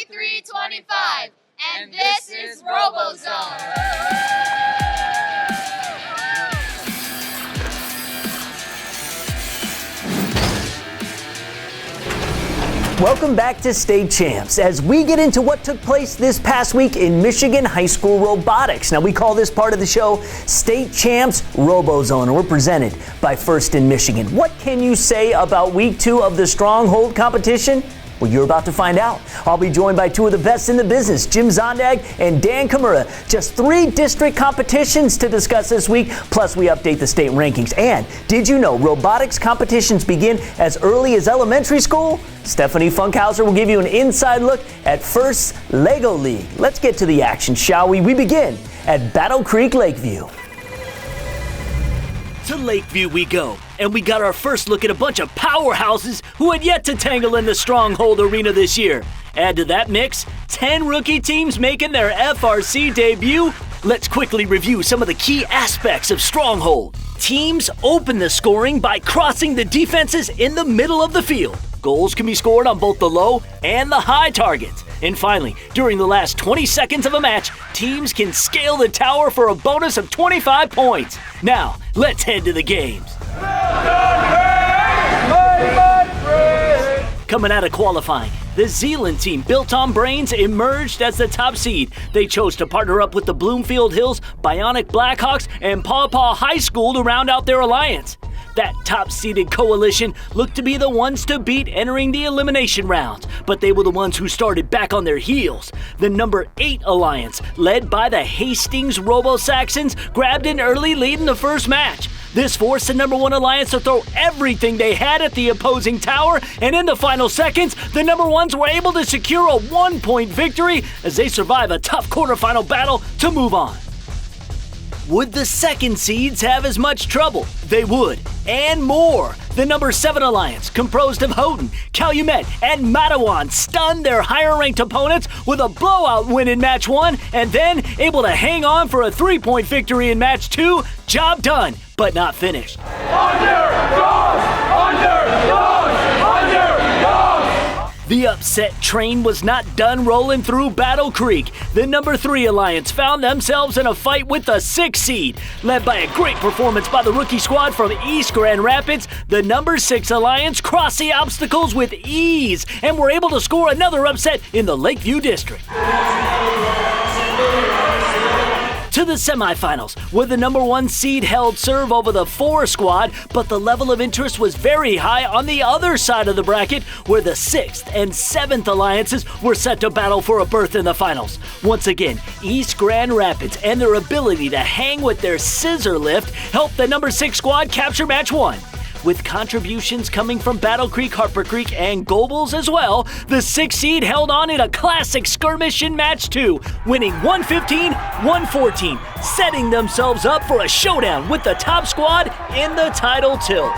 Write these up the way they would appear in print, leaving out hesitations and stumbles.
3325, and this is RoboZone. Welcome back to State Champs as we get into what took place this past week in Michigan high school robotics. Now, we call this part of the show State Champs RoboZone, and we're presented by First in Michigan. What can you say about week 2 of the Stronghold competition? Well, you're about to find out. I'll be joined by 2 of the best in the business, Jim Zondag and Dan Kimura. Just 3 district competitions to discuss this week, plus we update the state rankings. And did you know robotics competitions begin as early as elementary school? Stephanie Funkhauser will give you an inside look at First's Lego League. Let's get to the action, shall we? We begin at Battle Creek Lakeview. To Lakeview we go, and we got our first look at a bunch of powerhouses who had yet to tangle in the Stronghold arena this year. Add to that mix, 10 rookie teams making their FRC debut. Let's quickly review some of the key aspects of Stronghold. Teams open the scoring by crossing the defenses in the middle of the field. Goals can be scored on both the low and the high targets. And finally, during the last 20 seconds of a match, teams can scale the tower for a bonus of 25 points. Now, let's head to the games. Coming out of qualifying, the Zeeland team, built on brains, emerged as the top seed. They chose to partner up with the Bloomfield Hills, Bionic Blackhawks, and Paw Paw High School to round out their alliance. That top-seeded coalition looked to be the ones to beat entering the elimination rounds, but they were the ones who started back on their heels. The number 8 alliance, led by the Hastings Robo-Saxons, grabbed an early lead in the first match. This forced the number 1 alliance to throw everything they had at the opposing tower, and in the final seconds, the number 1s were able to secure a 1-point victory as they survive a tough quarterfinal battle to move on. Would the second seeds have as much trouble? They would, and more. The number 7 alliance, composed of Houghton, Calumet, and Matawan, stunned their higher-ranked opponents with a blowout win in match 1, and then able to hang on for a 3-point victory in match 2. Job done, but not finished. The upset train was not done rolling through Battle Creek. The number 3 alliance found themselves in a fight with the 6 seed. Led by a great performance by the rookie squad from East Grand Rapids, the number 6 alliance crossed the obstacles with ease and were able to score another upset in the Lakeview district. To the semifinals, where the number 1 seed held serve over the 4 squad, but the level of interest was very high on the other side of the bracket, where the 6th and 7th alliances were set to battle for a berth in the finals. Once again, East Grand Rapids and their ability to hang with their scissor lift helped the number 6 squad capture match 1. With contributions coming from Battle Creek, Harper Creek, and Gobles as well, the 6 seed held on in a classic skirmish in match 2, winning 115-114, setting themselves up for a showdown with the top squad in the title tilt.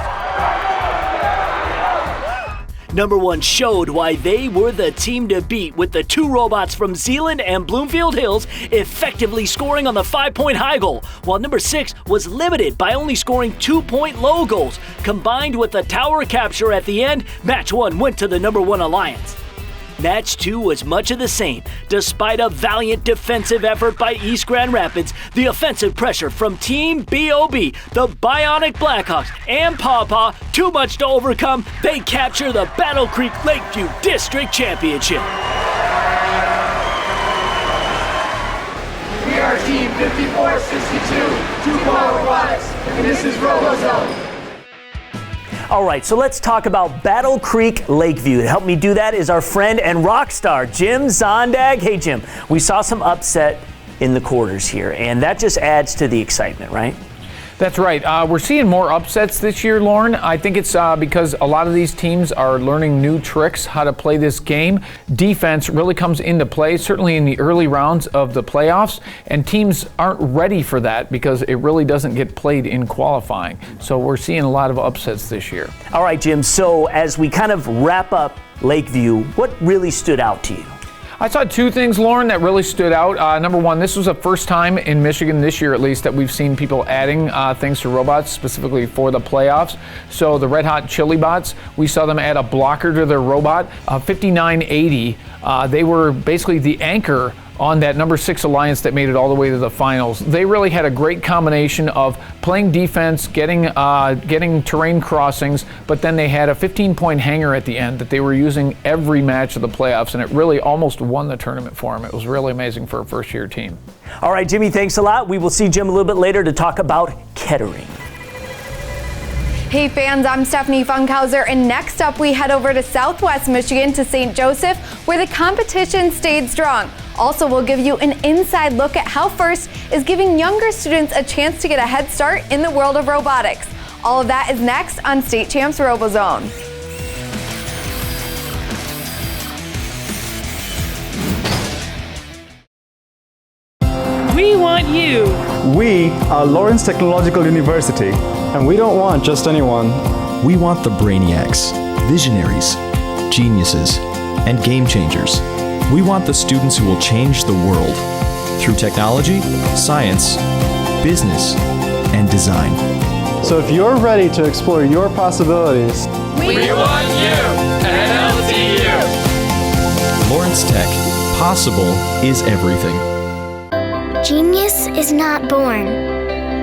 Number 1 showed why they were the team to beat, with the 2 robots from Zeeland and Bloomfield Hills effectively scoring on the 5-point high goal, while number 6 was limited by only scoring 2-point low goals. Combined with the tower capture at the end, match 1 went to the number 1 alliance. Match 2 was much of the same. Despite a valiant defensive effort by East Grand Rapids, the offensive pressure from Team B.O.B., the Bionic Blackhawks, and Paw Paw, too much to overcome, they capture the Battle Creek Lakeview District Championship. We are Team 5462, 2 Paw Robotics, and this is RoboZone. All right, so let's talk about Battle Creek Lakeview. To help me do that is our friend and rock star, Jim Zondag. Hey, Jim, we saw some upset in the quarters here, and that just adds to the excitement, right? That's right. We're seeing more upsets this year, Lauren. I think it's because a lot of these teams are learning new tricks, how to play this game. Defense really comes into play, certainly in the early rounds of the playoffs, and teams aren't ready for that because it really doesn't get played in qualifying. So we're seeing a lot of upsets this year. All right, Jim, so as we kind of wrap up Lakeview, what really stood out to you? I saw two things, Lauren, that really stood out. Number one, this was the first time in Michigan this year, at least, that we've seen people adding things to robots specifically for the playoffs. So the Red Hot Chili Bots, we saw them add a blocker to their robot. 5980, they were basically the anchor on that number 6 alliance that made it all the way to the finals. They really had a great combination of playing defense, getting terrain crossings, but then they had a 15-point hanger at the end that they were using every match of the playoffs, and it really almost won the tournament for them. It was really amazing for a first-year team. All right, Jimmy, thanks a lot. We will see Jim a little bit later to talk about Kettering. Hey fans, I'm Stephanie Funkhauser, and next up we head over to Southwest Michigan to St. Joseph, where the competition stayed strong. Also, we'll give you an inside look at how FIRST is giving younger students a chance to get a head start in the world of robotics. All of that is next on State Champs RoboZone. We want you. We are Lawrence Technological University, and we don't want just anyone. We want the brainiacs, visionaries, geniuses, and game changers. We want the students who will change the world through technology, science, business, and design. So if you're ready to explore your possibilities, We want you at LTU. Lawrence Tech, possible is everything. Genius is not born.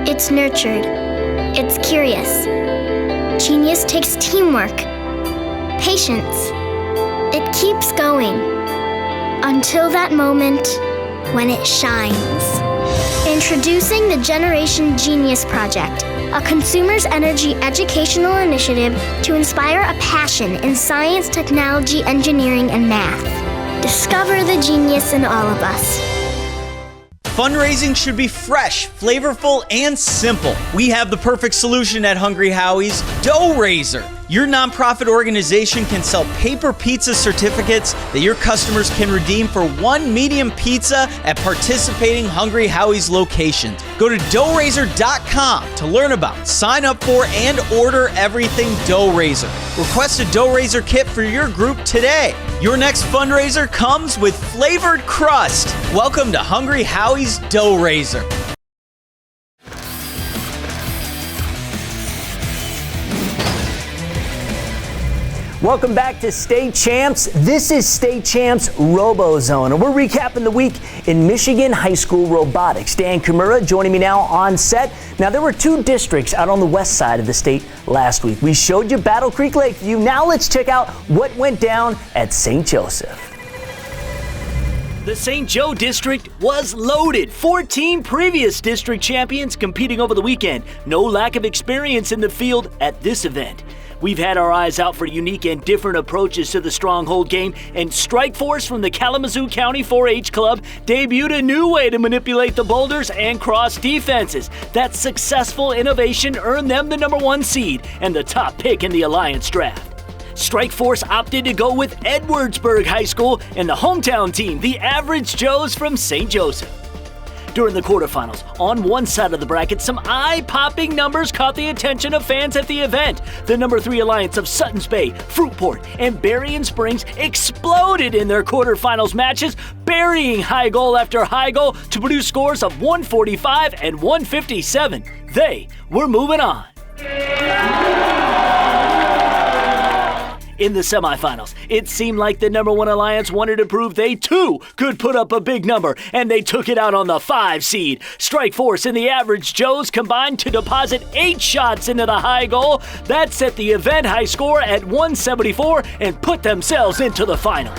It's nurtured. It's curious. Genius takes teamwork, patience. It keeps going until that moment when it shines. Introducing the Generation Genius Project, a consumer's energy educational initiative to inspire a passion in science, technology, engineering, and math. Discover the genius in all of us. Fundraising should be fresh, flavorful, and simple. We have the perfect solution at Hungry Howie's, Dough Raiser. Your nonprofit organization can sell paper pizza certificates that your customers can redeem for one medium pizza at participating Hungry Howie's locations. Go to doughraiser.com to learn about, sign up for, and order everything Dough Raiser. Request a Dough Raiser kit for your group today. Your next fundraiser comes with flavored crust. Welcome to Hungry Howie's Dough Raiser. Welcome back to State Champs. This is State Champs RoboZone, and we're recapping the week in Michigan high school robotics. Dan Kimura joining me now on set. Now, there were two districts out on the west side of the state last week. We showed you Battle Creek Lakeview. Now let's check out what went down at St. Joseph. The St. Joe district was loaded. 14 previous district champions competing over the weekend. No lack of experience in the field at this event. We've had our eyes out for unique and different approaches to the Stronghold game, and Strike Force from the Kalamazoo County 4-H Club debuted a new way to manipulate the boulders and cross defenses. That successful innovation earned them the #1 seed and the top pick in the Alliance draft. Strike Force opted to go with Edwardsburg High School and the hometown team, the Average Joes from St. Joseph. During the quarterfinals, on one side of the bracket, some eye-popping numbers caught the attention of fans at the event. The #3 alliance of Suttons Bay, Fruitport, and Berrien Springs exploded in their quarterfinals matches, burying high goal after high goal to produce scores of 145 and 157. They were moving on. In the semifinals, it seemed like the #1 alliance wanted to prove they too could put up a big number, and they took it out on the 5 seed. Strike Force and the Average Joes combined to deposit 8 shots into the high goal. That set the event high score at 174 and put themselves into the finals.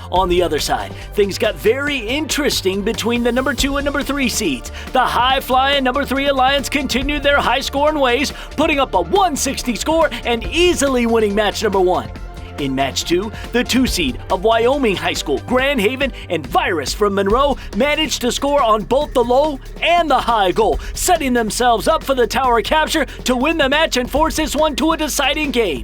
On the other side, things got very interesting between the #2 and #3 seeds. The high-flying #3 alliance continued their high-scoring ways, putting up a 160 score and easily winning match #1. In match 2, the 2 seed of Wyoming High School, Grand Haven, and Virus from Monroe managed to score on both the low and the high goal, setting themselves up for the tower capture to win the match and force this one to a deciding game.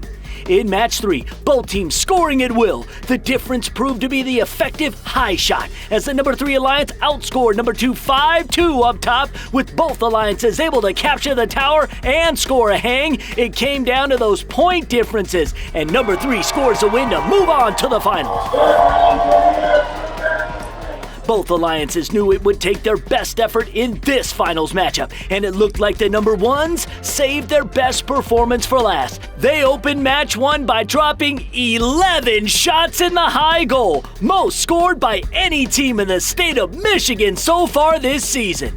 In match 3, both teams scoring at will. The difference proved to be the effective high shot, as the number 3 alliance outscored number 2 5-2 up top, with both alliances able to capture the tower and score a hang. It came down to those point differences, and number 3 scores a win to move on to the finals. Both alliances knew it would take their best effort in this finals matchup, and it looked like the number 1s saved their best performance for last. They opened match 1 by dropping 11 shots in the high goal, most scored by any team in the state of Michigan so far this season.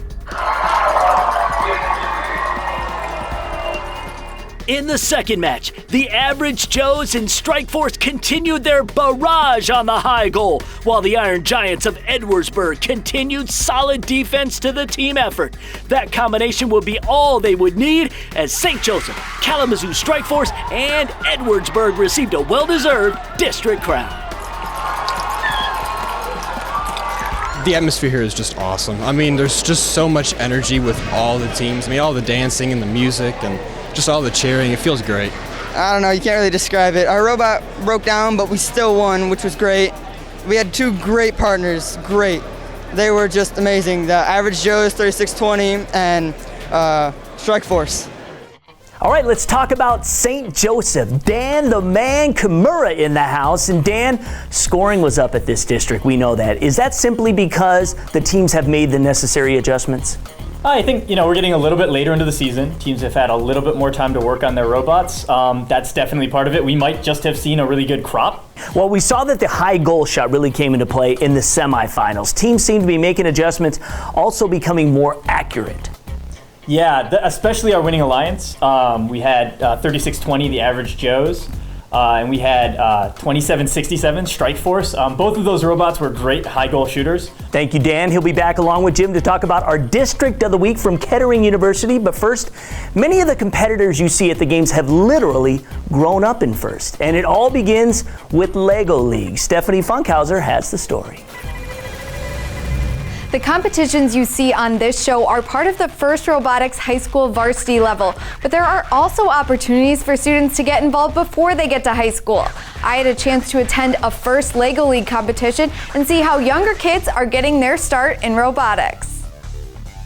In the second match, the Average Joes and Strikeforce continued their barrage on the high goal, while the Iron Giants of Edwardsburg continued solid defense to the team effort. That combination would be all they would need, as St. Joseph, Kalamazoo Strikeforce, and Edwardsburg received a well-deserved district crown. The atmosphere here is just awesome. I mean, there's just so much energy with all the teams. I mean, all the dancing and the music and just all the cheering. It feels great. I don't know, you can't really describe it. Our robot broke down, but we still won, which was great. We had 2 great partners, great. They were just amazing. The Average Joe's 3620 and Strikeforce. All right, let's talk about St. Joseph. Dan the Man Kimura in the house. And Dan, scoring was up at this district. We know that. Is that simply because the teams have made the necessary adjustments? I think, we're getting a little bit later into the season. Teams have had a little bit more time to work on their robots. That's definitely part of it. We might just have seen a really good crop. Well, we saw that the high goal shot really came into play in the semifinals. Teams seem to be making adjustments, also becoming more accurate. Yeah, especially our winning alliance. We had 3620, the Average Joes, and we had 2767, Strikeforce. Both of those robots were great high goal shooters. Thank you, Dan. He'll be back along with Jim to talk about our District of the Week from Kettering University. But first, many of the competitors you see at the games have literally grown up in first. And it all begins with Lego League. Stephanie Funkhauser has the story. The competitions you see on this show are part of the First Robotics High School varsity level, but there are also opportunities for students to get involved before they get to high school. I had a chance to attend a First Lego League competition and see how younger kids are getting their start in robotics.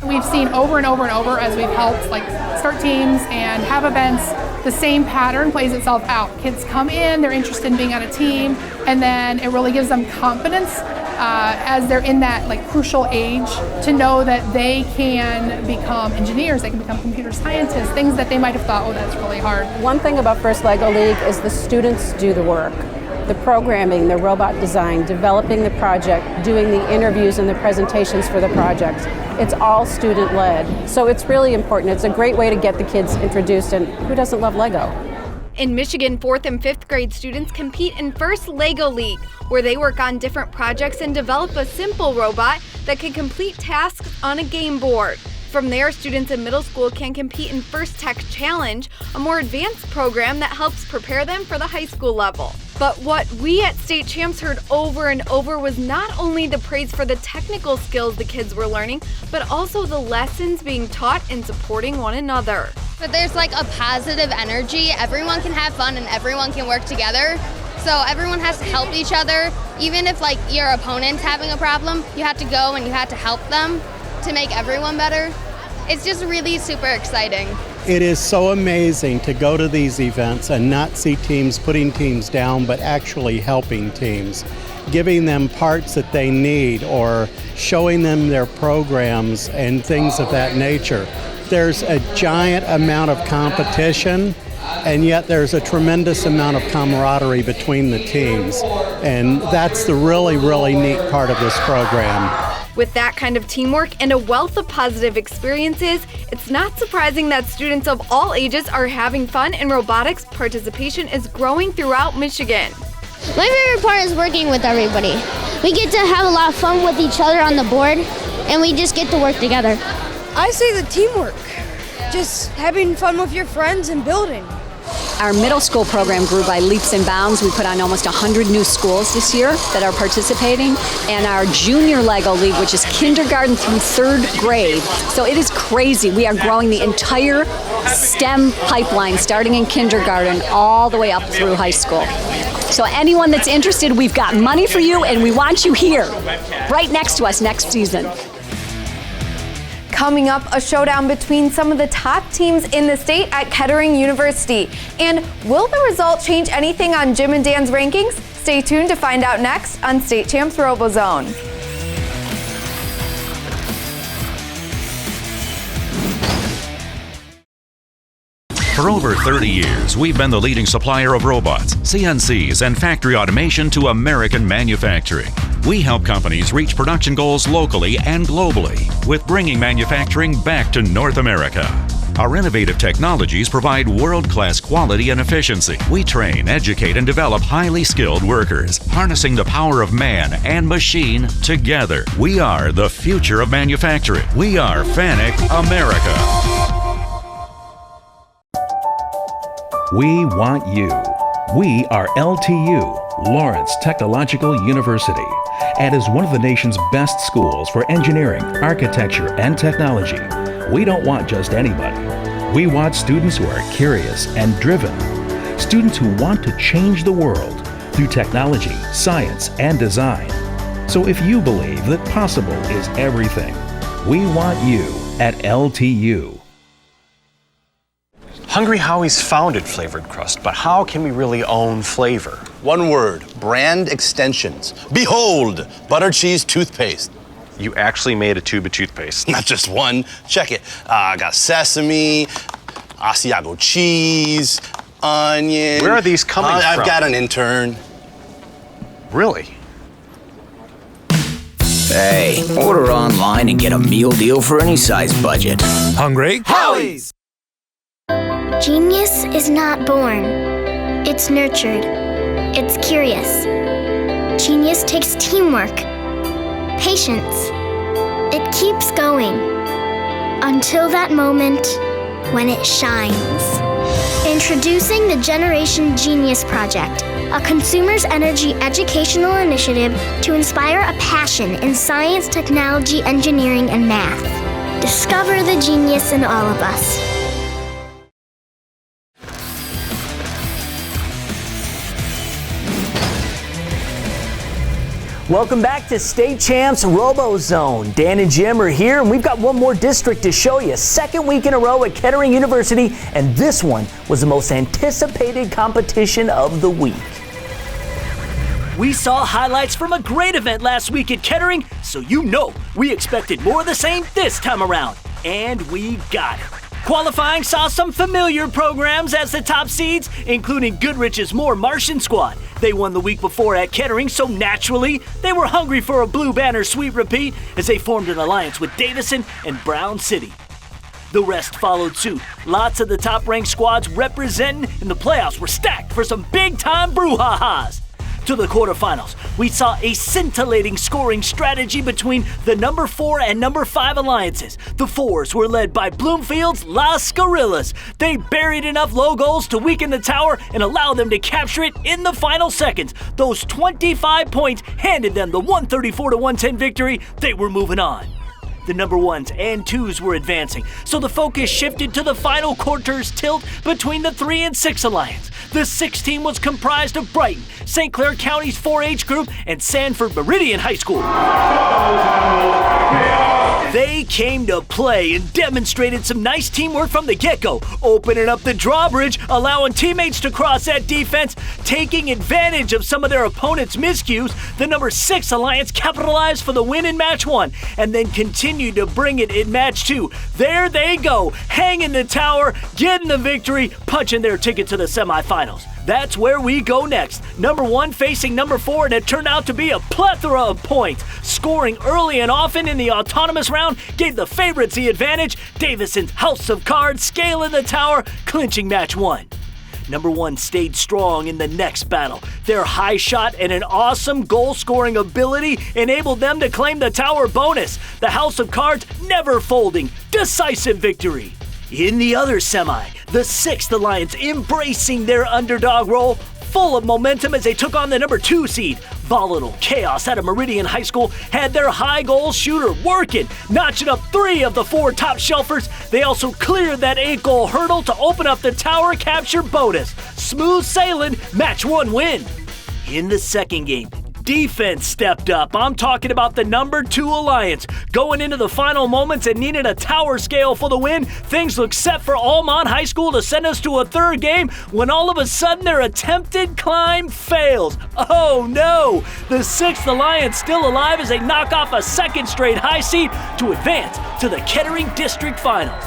We've seen over and over and over as we've helped start teams and have events, the same pattern plays itself out. Kids come in, they're interested in being on a team, and then it really gives them confidence as they're in that crucial age to know that they can become engineers, they can become computer scientists, things that they might have thought, oh, that's really hard. One thing about First Lego League is the students do the work. The programming, the robot design, developing the project, doing the interviews and the presentations for the project. It's all student-led. So it's really important. It's a great way to get the kids introduced, and who doesn't love Lego? In Michigan, 4th and 5th grade students compete in First Lego League, where they work on different projects and develop a simple robot that can complete tasks on a game board. From there, students in middle school can compete in First Tech Challenge, a more advanced program that helps prepare them for the high school level. But what we at State Champs heard over and over was not only the praise for the technical skills the kids were learning, but also the lessons being taught in supporting one another. But there's a positive energy. Everyone can have fun and everyone can work together. So everyone has to help each other. Even if your opponent's having a problem, you have to go and you have to help them to make everyone better. It's just really super exciting. It is so amazing to go to these events and not see teams putting teams down, but actually helping teams, giving them parts that they need or showing them their programs and things of that nature. There's a giant amount of competition, and yet there's a tremendous amount of camaraderie between the teams. And that's the really, really neat part of this program. With that kind of teamwork and a wealth of positive experiences, it's not surprising that students of all ages are having fun, and robotics participation is growing throughout Michigan. My favorite part is working with everybody. We get to have a lot of fun with each other on the board, and we just get to work together. I say the teamwork, just having fun with your friends and building. Our middle school program grew by leaps and bounds. We put on almost 100 new schools this year that are participating. And our junior Lego League, which is kindergarten through 3rd grade. So it is crazy. We are growing the entire STEM pipeline, starting in kindergarten all the way up through high school. So anyone that's interested, we've got money for you, and we want you here, right next to us next season. Coming up, a showdown between some of the top teams in the state at Kettering University. And will the result change anything on Jim and Dan's rankings? Stay tuned to find out next on State Champs RoboZone. For over 30 years, we've been the leading supplier of robots, CNCs, and factory automation to American manufacturing. We help companies reach production goals locally and globally with bringing manufacturing back to North America. Our innovative technologies provide world-class quality and efficiency. We train, educate, and develop highly skilled workers, harnessing the power of man and machine together. We are the future of manufacturing. We are FANUC America. We want you. We are LTU, Lawrence Technological University, and is one of the nation's best schools for engineering, architecture, and technology. We don't want just anybody. We want students who are curious and driven, students who want to change the world through technology, science, and design. So if you believe that possible is everything, we want you at LTU. Hungry Howie's founded flavored crust, but how can we really own flavor? One word, brand extensions. Behold, butter cheese toothpaste. You actually made a tube of toothpaste. Not just one, check it. I got sesame, Asiago cheese, onion. Where are these coming from? I've got an intern. Really? Hey, order online and get a meal deal for any size budget. Hungry Howie's! Genius is not born. It's nurtured. It's curious. Genius takes teamwork, patience. It keeps going until that moment when it shines. Introducing the Generation Genius Project, a consumer's energy educational initiative to inspire a passion in science, technology, engineering, and math. Discover the genius in all of us. Welcome back to State Champs RoboZone. Dan and Jim are here, and we've got one more district to show you. Second week in a row at Kettering University, and this one was the most anticipated competition of the week. We saw highlights from a great event last week at Kettering, so you know we expected more of the same this time around. And we got it. Qualifying saw some familiar programs as the top seeds, including Goodrich's More Martian Squad. They won the week before at Kettering, so naturally, they were hungry for a Blue Banner sweep repeat as they formed an alliance with Davison and Brown City. The rest followed suit. Lots of the top-ranked squads representing in the playoffs were stacked for some big-time brouhahas. To the quarterfinals, we saw a scintillating scoring strategy between the number 4 and number 5 alliances. The 4s were led by Bloomfield's Las Gorillas. They buried enough low goals to weaken the tower and allow them to capture it in the final seconds. Those 25 points handed them the 134-110 victory. They were moving on. The number 1s and 2s were advancing, so the focus shifted to the final quarters tilt between the 3 and 6 alliance. The 6 team was comprised of Brighton, St. Clair County's 4-H group, and Sanford Meridian High School. They came to play and demonstrated some nice teamwork from the get-go, opening up the drawbridge, allowing teammates to cross that defense, taking advantage of some of their opponents' miscues. The number 6 alliance capitalized for the win in match 1, and then continued to bring it in match 2. There they go, hanging the tower, getting the victory, punching their ticket to the semifinals. That's where we go next. Number 1 facing number 4, and it turned out to be a plethora of points. Scoring early and often in the autonomous round gave the favorites the advantage. Davison's House of Cards scaling the tower, clinching match 1. Number 1 stayed strong in the next battle. Their high shot and an awesome goal-scoring ability enabled them to claim the tower bonus. The House of Cards never folding. Decisive victory. In the other semi, The 6th Alliance embracing their underdog role, full of momentum as they took on the number 2 seed. Volatile Chaos out of Meridian High School had their high goal shooter working, notching up 3 of the 4 top shelfers. They also cleared that 8-goal hurdle to open up the tower capture bonus. Smooth sailing, match 1 win. In the second game, defense stepped up. I'm talking about the number 2 Alliance. Going into the final moments and needing a tower scale for the win, things look set for Almont High School to send us to a third game when all of a sudden their attempted climb fails. Oh no! The 6th Alliance still alive as they knock off a second straight high seed to advance to the Kettering District Finals.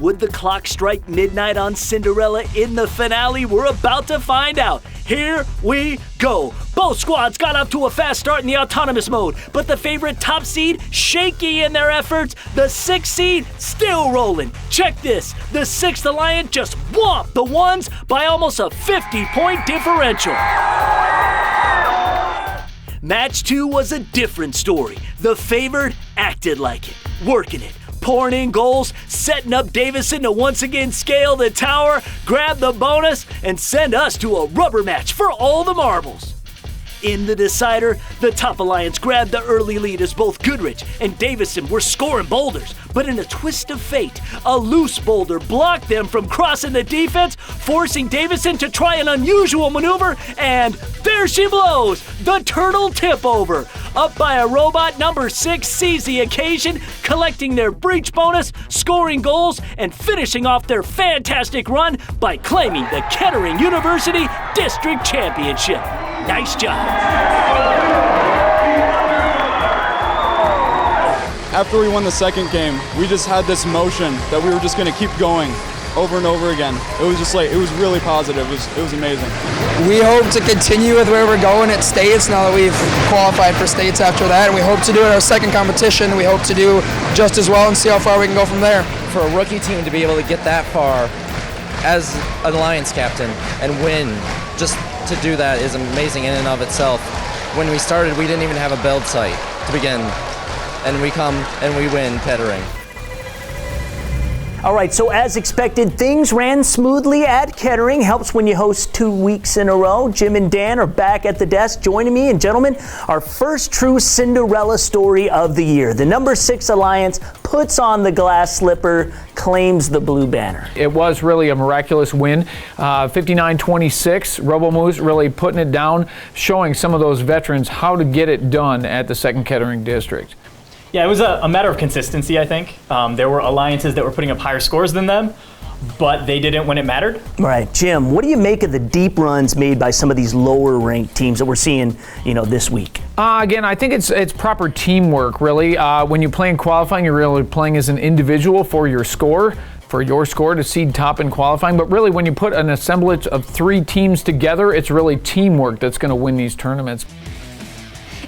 Would the clock strike midnight on Cinderella in the finale? We're about to find out. Here we go. Both squads got up to a fast start in the autonomous mode, but the favorite top seed shaky in their efforts. The 6th seed still rolling. Check this. The 6th Alliance just whomped the ones by almost a 50-point differential. Match 2 was a different story. The favored acted like it, working it, pouring in goals, setting up Davison to once again scale the tower, grab the bonus, and send us to a rubber match for all the marbles. In the decider, the top Alliance grabbed the early lead as both Goodrich and Davison were scoring boulders, but in a twist of fate, a loose boulder blocked them from crossing the defense, forcing Davison to try an unusual maneuver, and there she blows, the turtle tip over. Up by a robot, number 6 seized the occasion, collecting their breach bonus, scoring goals, and finishing off their fantastic run by claiming the Kettering University District Championship. Nice job. After we won the second game, we just had this motion that we were just going to keep going over and over again. It was just it was really positive. It was amazing. We hope to continue with where we're going at states now that we've qualified for states after that, and we hope to do it our second competition. We hope to do just as well and see how far we can go from there. For a rookie team to be able to get that far as an Alliance captain and win, just to do that is amazing in and of itself. When we started, we didn't even have a build site to begin, and we come and we win Kettering. All right, so as expected, things ran smoothly at Kettering. Helps when you host 2 weeks in a row. Jim and Dan are back at the desk joining me. And gentlemen, our first true Cinderella story of the year. The number 6 Alliance puts on the glass slipper, claims the blue banner. It was really a miraculous win. 59-26, RoboMoose really putting it down, showing some of those veterans how to get it done at the 2nd Kettering District. Yeah, it was a matter of consistency, I think. There were alliances that were putting up higher scores than them, but they didn't when it mattered. Right. Jim, what do you make of the deep runs made by some of these lower ranked teams that we're seeing, this week? Again, I think it's proper teamwork, really. When you play in qualifying, you're really playing as an individual for your score to seed top in qualifying. But really, when you put an assemblage of 3 teams together, it's really teamwork that's going to win these tournaments.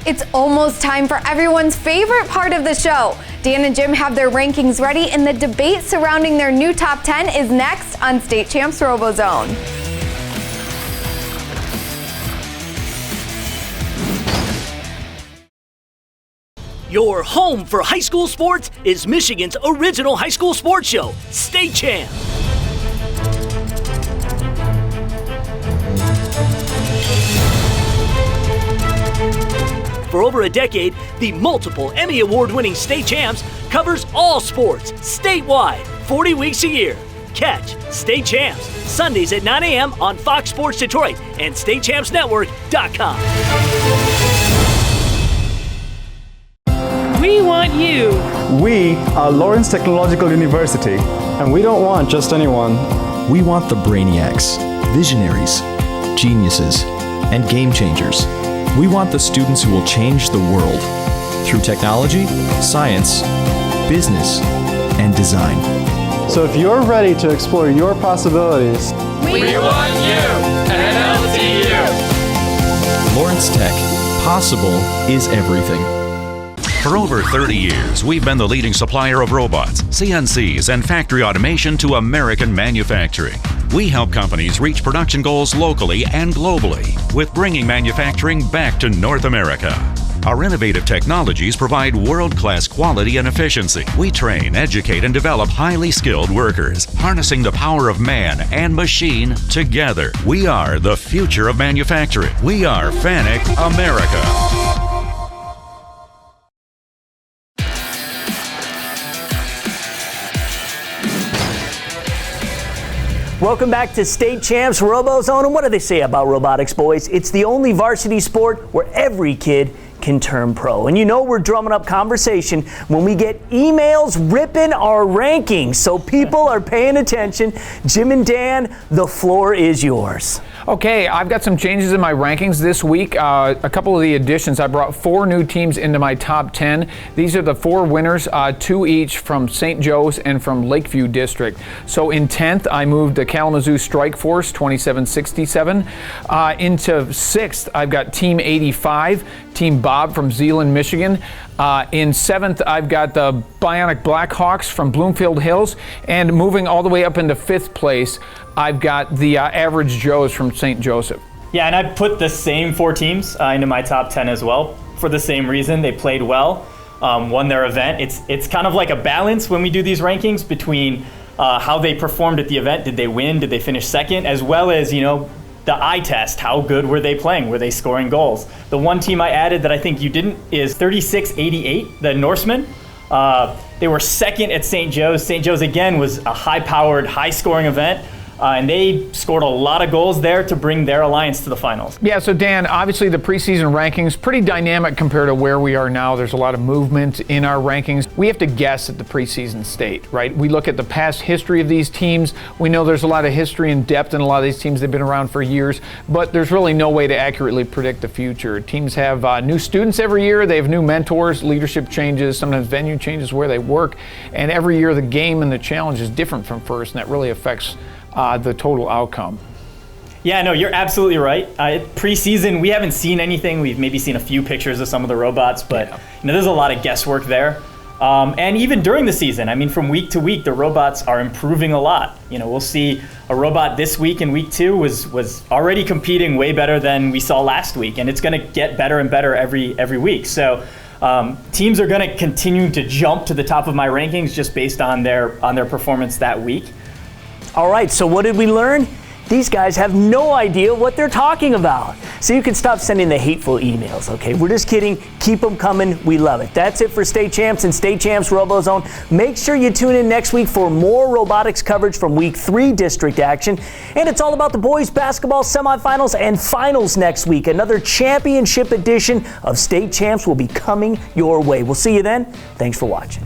It's almost time for everyone's favorite part of the show. Dan and Jim have their rankings ready, and the debate surrounding their new top 10 is next on State Champs RoboZone. Your home for high school sports is Michigan's original high school sports show, State Champs. For over a decade, the multiple Emmy Award-winning State Champs covers all sports statewide, 40 weeks a year. Catch State Champs Sundays at 9 a.m. on Fox Sports Detroit and StateChampsNetwork.com. We want you. We are Lawrence Technological University, and we don't want just anyone. We want the brainiacs, visionaries, geniuses, and game changers. We want the students who will change the world through technology, science, business, and design. So if you're ready to explore your possibilities, we want you at LTU. Lawrence Tech. Possible is everything. For over 30 years, we've been the leading supplier of robots, CNCs, and factory automation to American manufacturing. We help companies reach production goals locally and globally with bringing manufacturing back to North America. Our innovative technologies provide world-class quality and efficiency. We train, educate, and develop highly skilled workers, harnessing the power of man and machine together. We are the future of manufacturing. We are FANUC America. Welcome back to State Champs RoboZone. And what do they say about robotics, boys? It's the only varsity sport where every kid can turn pro. And you know we're drumming up conversation when we get emails ripping our rankings. So people are paying attention. Jim and Dan, the floor is yours. Okay, I've got some changes in my rankings this week. A couple of the additions. I brought 4 new teams into my top 10. These are the 4 winners, 2 each from St. Joe's and from Lakeview District. So in 10th, I moved the Kalamazoo Strike Force, 2767. Into 6th, I've got Team 85, Team Bob from Zeeland, Michigan. In 7th, I've got the Bionic Blackhawks from Bloomfield Hills. And moving all the way up into 5th place, I've got the Average Joes from St. Joseph. Yeah, and I put the same 4 teams into my top 10 as well for the same reason. They played well, won their event. It's kind of like a balance when we do these rankings between how they performed at the event. Did they win? Did they finish second? As well as, the eye test. How good were they playing? Were they scoring goals? The one team I added that I think you didn't is 3688, the Norsemen. They were second at St. Joe's. St. Joe's, again, was a high-powered, high-scoring event. And they scored a lot of goals there to bring their alliance to the finals. Yeah, so Dan, obviously the preseason rankings, pretty dynamic compared to where we are now. There's a lot of movement in our rankings. We have to guess at the preseason state, right? We look at the past history of these teams. We know there's a lot of history and depth in a lot of these teams. They've been around for years, but there's really no way to accurately predict the future. Teams have new students every year. They have new mentors, leadership changes, sometimes venue changes where they work. And every year the game and the challenge is different from first, and that really affects the total outcome. Yeah, no, you're absolutely right. Preseason, we haven't seen anything. We've maybe seen a few pictures of some of the robots, but there's a lot of guesswork there. And even during the season, I mean, from week to week, the robots are improving a lot. We'll see a robot this week in week 2 was already competing way better than we saw last week, and it's going to get better and better every week. So teams are going to continue to jump to the top of my rankings just based on their performance that week. All right, so what did we learn? These guys have no idea what they're talking about. So you can stop sending the hateful emails, okay? We're just kidding. Keep them coming. We love it. That's it for State Champs and State Champs RoboZone. Make sure you tune in next week for more robotics coverage from Week 3 district action. And it's all about the boys basketball semifinals and finals next week. Another championship edition of State Champs will be coming your way. We'll see you then. Thanks for watching.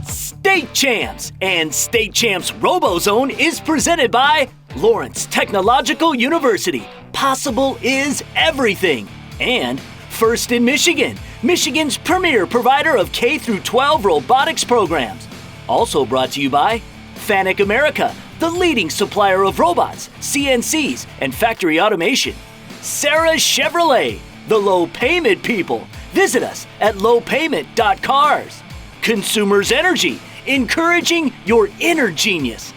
State Champs and State Champs RoboZone is presented by Lawrence Technological University. Possible is everything. And First in Michigan, Michigan's premier provider of K-12 robotics programs. Also brought to you by FANUC America, the leading supplier of robots, CNCs, and factory automation. Sarah Chevrolet, the low payment people. Visit us at lowpayment.cars. Consumers Energy, encouraging your inner genius.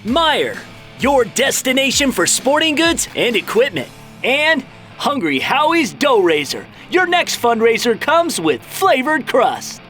Meijer, your destination for sporting goods and equipment. And Hungry Howie's Dough Raiser, your next fundraiser comes with flavored crust.